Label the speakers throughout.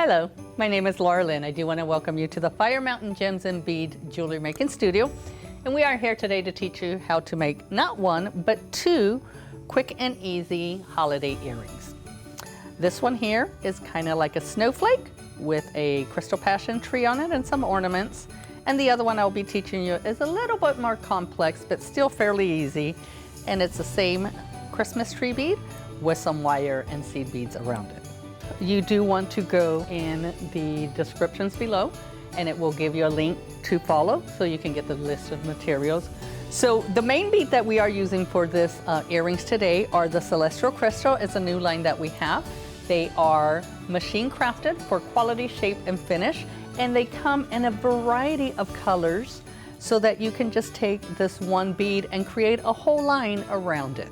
Speaker 1: Hello, my name is Laura Lynn. I do want to welcome you to the Fire Mountain Gems and Bead Jewelry Making Studio. And we are here today to teach you how to make not one, but two quick and easy holiday earrings. This one here is kind of like a snowflake with a crystal passion tree on it and some ornaments. And the other one I'll be teaching you is a little bit more complex, but still fairly easy. And it's the same Christmas tree bead with some wire and seed beads around it. You do want to go in the descriptions below and it will give you a link to follow so you can get the list of materials. So the main bead that we are using for this earrings today are the Celestial Crystal. It's a new line that we have. They are machine crafted for quality, shape, and finish, and they come in a variety of colors so that you can just take this one bead and create a whole line around it.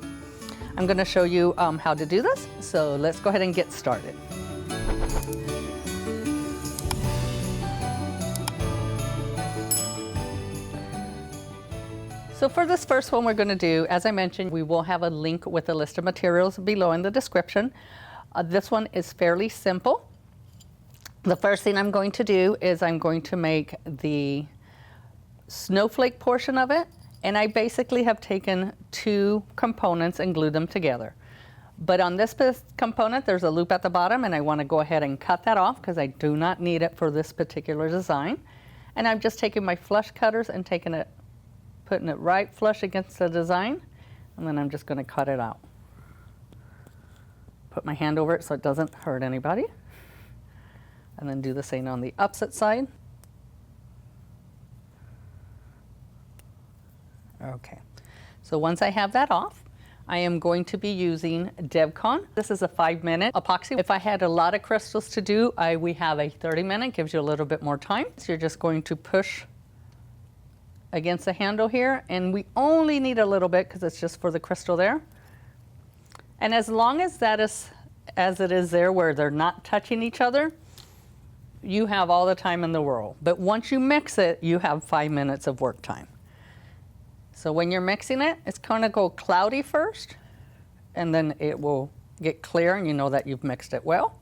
Speaker 1: I'm going to show you how to do this, so let's go ahead and get started. So for this first one we're going to do, as I mentioned, we will have a link with a list of materials below in the description. This one is fairly simple. The first thing I'm going to do is I'm going to make the snowflake portion of it. And I basically have taken two components and glued them together. But on this component, there's a loop at the bottom, and I want to go ahead and cut that off because I do not need it for this particular design. And I'm just taking my flush cutters and putting it right flush against the design, and then I'm just going to cut it out. Put my hand over it so it doesn't hurt anybody. And then do the same on the opposite side. Okay, so once I have that off, I am going to be using DevCon. This is a 5-minute epoxy. If I had a lot of crystals to do, we have a 30-minute, gives you a little bit more time. So you're just going to push against the handle here, and we only need a little bit because it's just for the crystal there. And as long as that is as it is there where they're not touching each other, you have all the time in the world. But once you mix it, you have 5 minutes of work time. So when you're mixing it, it's going to go cloudy first, and then it will get clear, and you know that you've mixed it well.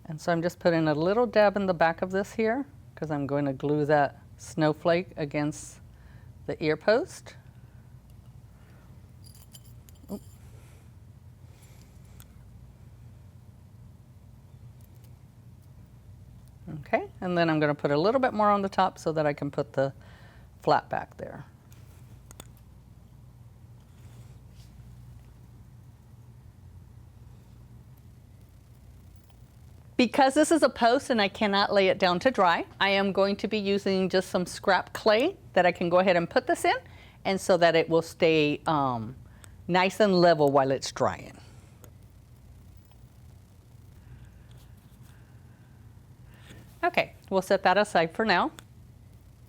Speaker 1: And so I'm just putting a little dab in the back of this here, because I'm going to glue that snowflake against the ear post. Oop. Okay, and then I'm going to put a little bit more on the top so that I can put the flat back there. Because this is a post and I cannot lay it down to dry, I am going to be using just some scrap clay that I can go ahead and put this in, and so that it will stay nice and level while it's drying. Okay, we'll set that aside for now.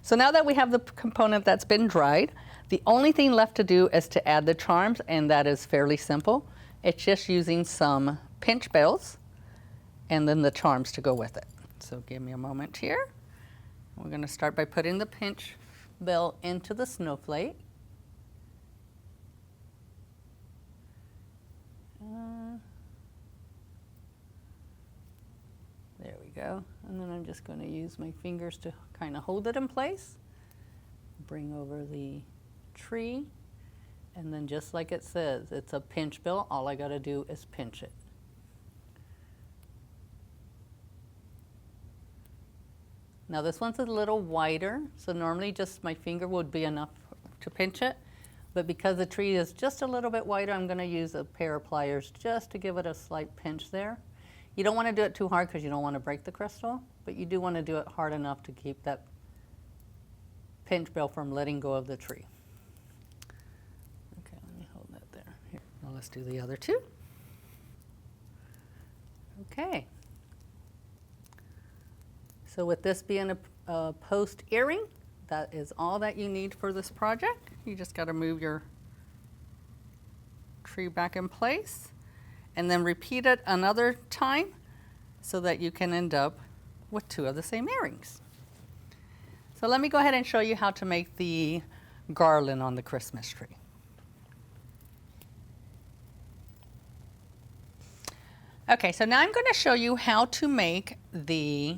Speaker 1: So now that we have the component that's been dried, the only thing left to do is to add the charms, and that is fairly simple. It's just using some pinch bells and then the charms to go with it. So give me a moment here. We're going to start by putting the pinch bell into the snowflake. There we go. And then I'm just going to use my fingers to kind of hold it in place. Bring over the tree. And then just like it says, it's a pinch bell. All I got to do is pinch it. Now this one's a little wider, so normally just my finger would be enough to pinch it. But because the tree is just a little bit wider, I'm going to use a pair of pliers just to give it a slight pinch there. You don't want to do it too hard because you don't want to break the crystal, but you do want to do it hard enough to keep that pinch bell from letting go of the tree. Okay, let me hold that there. Here. Now let's do the other two. Okay. So with this being a post earring, that is all that you need for this project. You just got to move your tree back in place and then repeat it another time so that you can end up with two of the same earrings. So let me go ahead and show you how to make the garland on the Christmas tree. Okay, so now I'm going to show you how to make the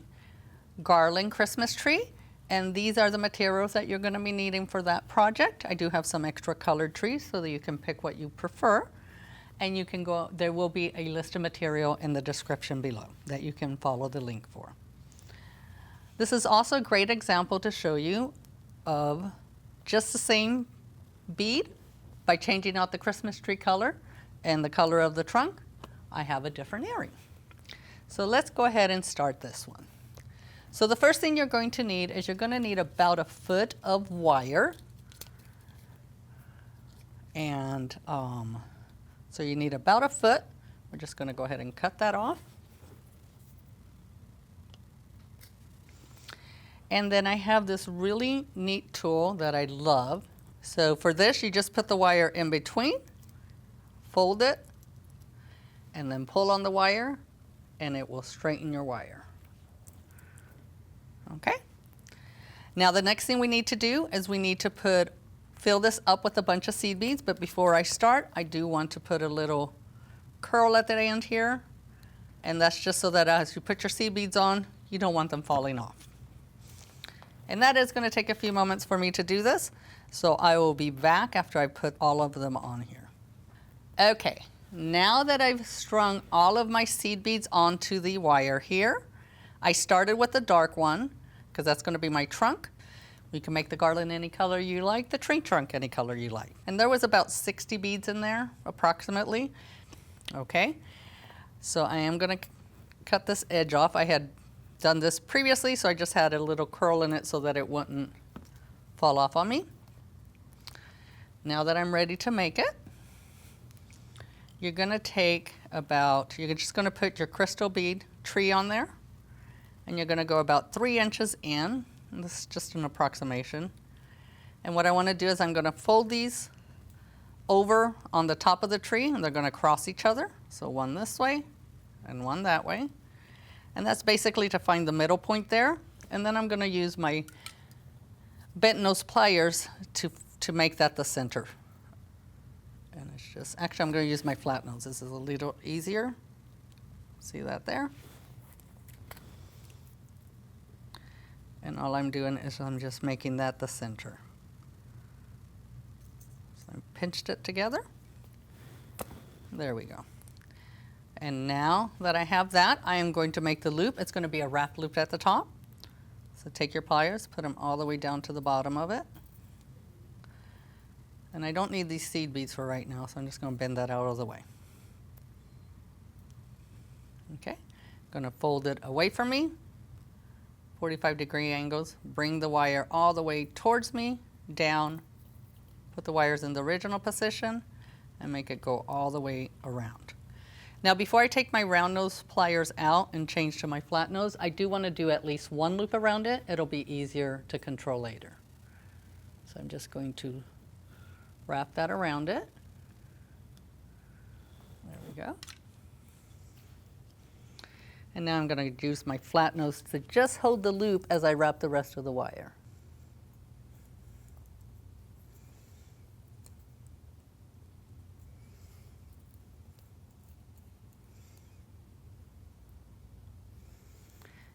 Speaker 1: garland Christmas tree. And these are the materials that you're going to be needing for that project. I do have some extra colored trees so that you can pick what you prefer. And you can go, there will be a list of material in the description below that you can follow the link for. This is also a great example to show you of just the same bead. By changing out the Christmas tree color and the color of the trunk, I have a different earring. So let's go ahead and start this one. So the first thing you're going to need is you're going to need about 1 foot of wire. And so you need about 1 foot. We're just going to go ahead and cut that off. And then I have this really neat tool that I love. So for this, you just put the wire in between, fold it, and then pull on the wire, and it will straighten your wire. Okay? Now the next thing we need to do is we need to fill this up with a bunch of seed beads, but before I start, I do want to put a little curl at the end here, and that's just so that as you put your seed beads on, you don't want them falling off. And that is going to take a few moments for me to do this, so I will be back after I put all of them on here. Okay, now that I've strung all of my seed beads onto the wire here, I started with the dark one, because that's going to be my trunk. You can make the garland any color you like, the tree trunk any color you like. And there was about 60 beads in there, approximately. Okay, so I am going to cut this edge off. I had done this previously, so I just had a little curl in it so that it wouldn't fall off on me. Now that I'm ready to make it, you're going to take you're just going to put your crystal bead tree on there, and you're going to go about 3 inches in. And this is just an approximation. And what I want to do is I'm going to fold these over on the top of the tree, and they're going to cross each other. So one this way and one that way. And that's basically to find the middle point there. And then I'm going to use my bent nose pliers to make that the center. And it's just, actually I'm going to use my flat nose. This is a little easier. See that there? And all I'm doing is I'm just making that the center. So I pinched it together. There we go. And now that I have that, I am going to make the loop. It's going to be a wrap loop at the top. So take your pliers, put them all the way down to the bottom of it. And I don't need these seed beads for right now, so I'm just going to bend that out of the way. Okay, I'm going to fold it away from me, 45-degree angles, bring the wire all the way towards me, down, put the wires in the original position, and make it go all the way around. Now before I take my round nose pliers out and change to my flat nose, I do want to do at least one loop around it. It'll be easier to control later. So I'm just going to wrap that around it. There we go. And now I'm going to use my flat nose to just hold the loop as I wrap the rest of the wire.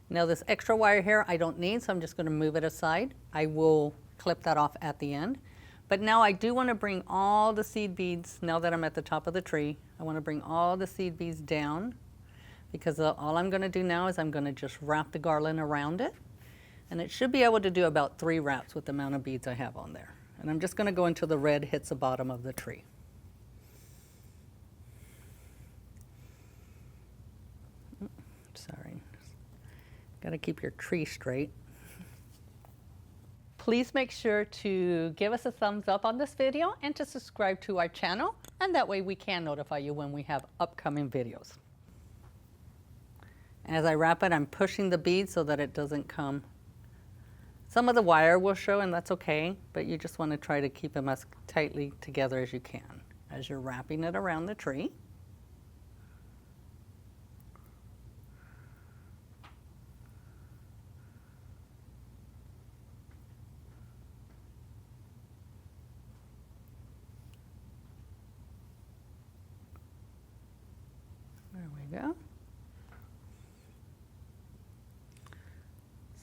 Speaker 1: Now this extra wire here I don't need, so I'm just going to move it aside. I will clip that off at the end. But now I do want to bring all the seed beads, now that I'm at the top of the tree, I want to bring all the seed beads down, because all I'm going to do now is I'm going to just wrap the garland around it. And it should be able to do about 3 wraps with the amount of beads I have on there. And I'm just going to go until the red hits the bottom of the tree. Sorry. Got to keep your tree straight. Please make sure to give us a thumbs up on this video and to subscribe to our channel, and that way we can notify you when we have upcoming videos. As I wrap it, I'm pushing the bead so that it doesn't come. Some of the wire will show, and that's okay, but you just want to try to keep them as tightly together as you can as you're wrapping it around the tree. There we we go.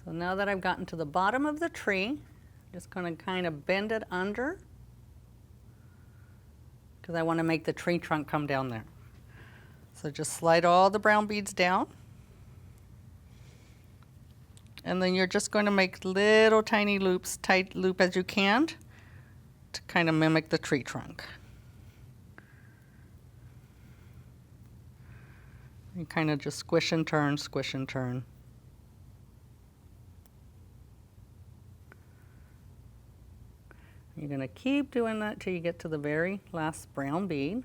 Speaker 1: So now that I've gotten to the bottom of the tree, I'm just going to kind of bend it under because I want to make the tree trunk come down there. So just slide all the brown beads down. And then you're just going to make little tiny loops, tight loop as you can, to kind of mimic the tree trunk. You kind of just squish and turn, squish and turn. You're going to keep doing that till you get to the very last brown bead.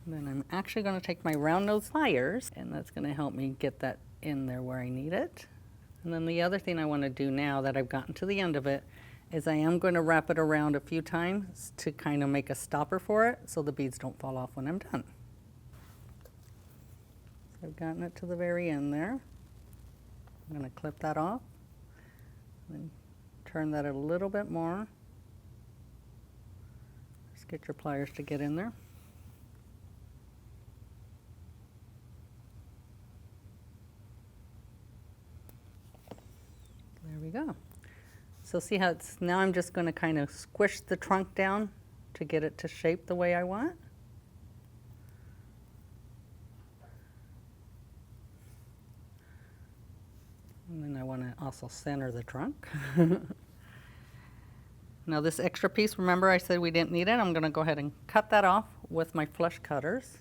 Speaker 1: And then I'm actually going to take my round nose pliers, and that's going to help me get that in there where I need it. And then the other thing I want to do now that I've gotten to the end of it is I am going to wrap it around a few times to kind of make a stopper for it so the beads don't fall off when I'm done. So I've gotten it to the very end there. I'm going to clip that off and turn that a little bit more. Just get your pliers to get in there. There we go. So see how it's, now I'm just going to kind of squish the trunk down to get it to shape the way I want. And then I want to also center the trunk. Now this extra piece, remember I said we didn't need it. I'm going to go ahead and cut that off with my flush cutters.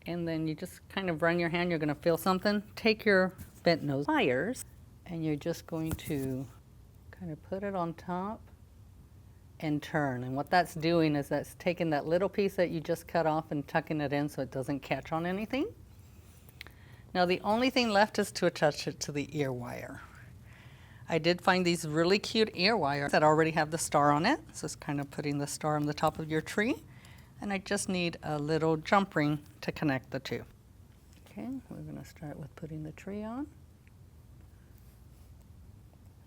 Speaker 1: And then you just kind of run your hand, you're going to feel something. Take your bent nose pliers and you're just going to kind of put it on top and turn. And what that's doing is that's taking that little piece that you just cut off and tucking it in so it doesn't catch on anything. Now the only thing left is to attach it to the ear wire. I did find these really cute ear wires that already have the star on it. So it's kind of putting the star on the top of your tree. And I just need a little jump ring to connect the two. Okay, we're going to start with putting the tree on.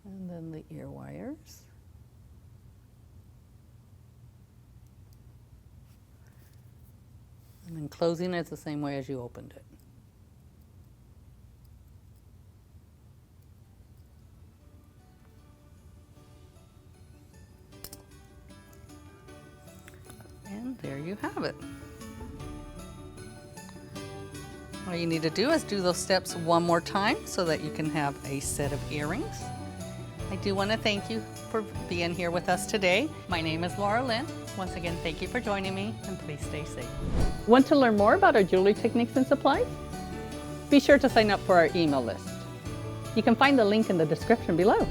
Speaker 1: And then the ear wires. And then closing it the same way as you opened it. And there you have it. All you need to do is do those steps one more time so that you can have a set of earrings. I do want to thank you for being here with us today. My name is Laura Lynn. Once again, thank you for joining me, and please stay safe. Want to learn more about our jewelry techniques and supplies? Be sure to sign up for our email list. You can find the link in the description below.